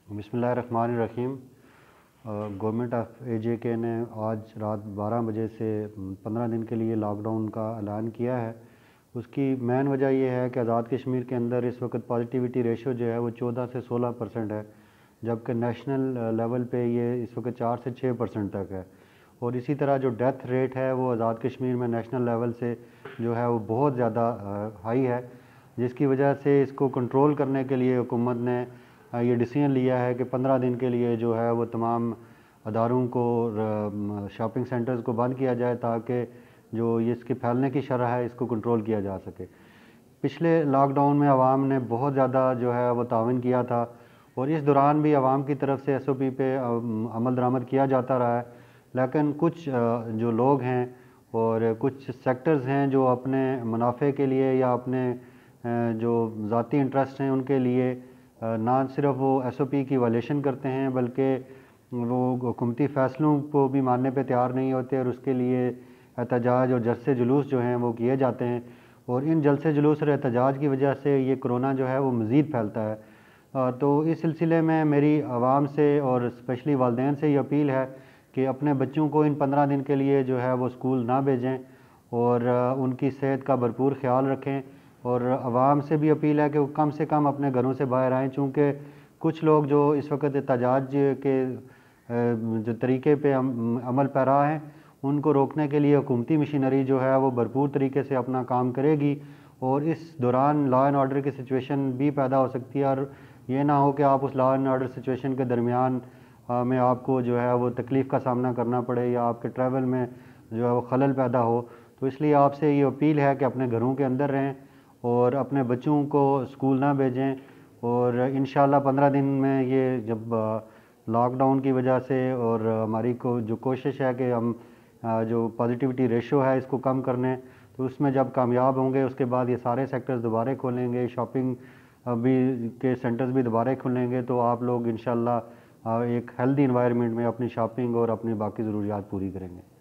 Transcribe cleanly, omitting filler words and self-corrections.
बिस्मिल्लाहिर्रहमानिर्रहीम। Government of AJK ने आज रात 12 बजे से 15 दिन के लिए लॉकडाउन का ऐलान किया है। उसकी मेन वजह यह है कि आज़ाद कश्मीर के अंदर इस वक्त पॉजिटिविटी रेशो जो है वो 14 से 16% है, जबकि नेशनल लेवल पे ये इस वक्त 4 से 6% तक है। और इसी तरह जो डेथ रेट है वो आज़ाद कश्मीर में नेशनल लेवल से जो है वो बहुत ज़्यादा हाई है, जिसकी वजह से इसको कंट्रोल करने के लिए हुकूमत ने ये डिसीजन लिया है कि 15 दिन के लिए जो है वो तमाम अदारों को, शॉपिंग सेंटर्स को बंद किया जाए, ताकि जो ये इसके फैलने की शरह है इसको कंट्रोल किया जा सके। पिछले लॉकडाउन में आवाम ने बहुत ज़्यादा जो है वो तावन किया था, और इस दौरान भी आवाम की तरफ से SOP पे अमल दरामद किया जाता रहा है। लेकिन कुछ जो लोग हैं और कुछ सेक्टर्स हैं जो अपने मुनाफे के लिए या अपने जो ज़ाती इंटरेस्ट हैं उनके लिए ना सिर्फ वो SOP की वायलेशन करते हैं, बल्कि वो हुकूमती फ़ैसलों को भी मानने पे तैयार नहीं होते, और उसके लिए एहतजाज और जलसे जुलूस जो हैं वो किए जाते हैं। और इन जलसे जुलूस और एहतजाज की वजह से ये कोरोना जो है वो मज़ीद फैलता है। तो इस सिलसिले में मेरी आवाम से और स्पेशली वालिदैन से ये अपील है कि अपने बच्चों को इन 15 दिन के लिए जो है वो स्कूल ना भेजें, और उनकी सेहत का भरपूर ख्याल रखें। और आवाम से भी अपील है कि वो कम से कम अपने घरों से बाहर आएँ, चूँकि कुछ लोग जो इस वक्त एहतजाज के जो तरीके पे अमल पैरा हैं, उनको रोकने के लिए हुकूमती मशीनरी जो है वो भरपूर तरीके से अपना काम करेगी, और इस दौरान लॉ एंड ऑर्डर की सिचुएशन भी पैदा हो सकती है। और ये ना हो कि आप उस लॉ एंड ऑर्डर सिचुएशन के दरमियान में आपको जो है वो तकलीफ़ का सामना करना पड़े, या आपके ट्रैवल में जो है वो खलल पैदा हो। तो इसलिए आपसे ये अपील है कि अपने घरों के अंदर रहें और अपने बच्चों को स्कूल ना भेजें। और इंशाल्लाह 15 दिन में ये जब लॉकडाउन की वजह से और हमारी जो कोशिश है कि हम जो पॉजिटिविटी रेशो है इसको कम करने, तो उसमें जब कामयाब होंगे उसके बाद ये सारे सेक्टर्स दोबारा खोलेंगे, शॉपिंग भी के सेंटर्स भी दोबारा खुलेंगे, तो आप लोग इंशाल्लाह एक हेल्दी इन्वायरमेंट में अपनी शॉपिंग और अपनी बाकी ज़रूरियात पूरी करेंगे।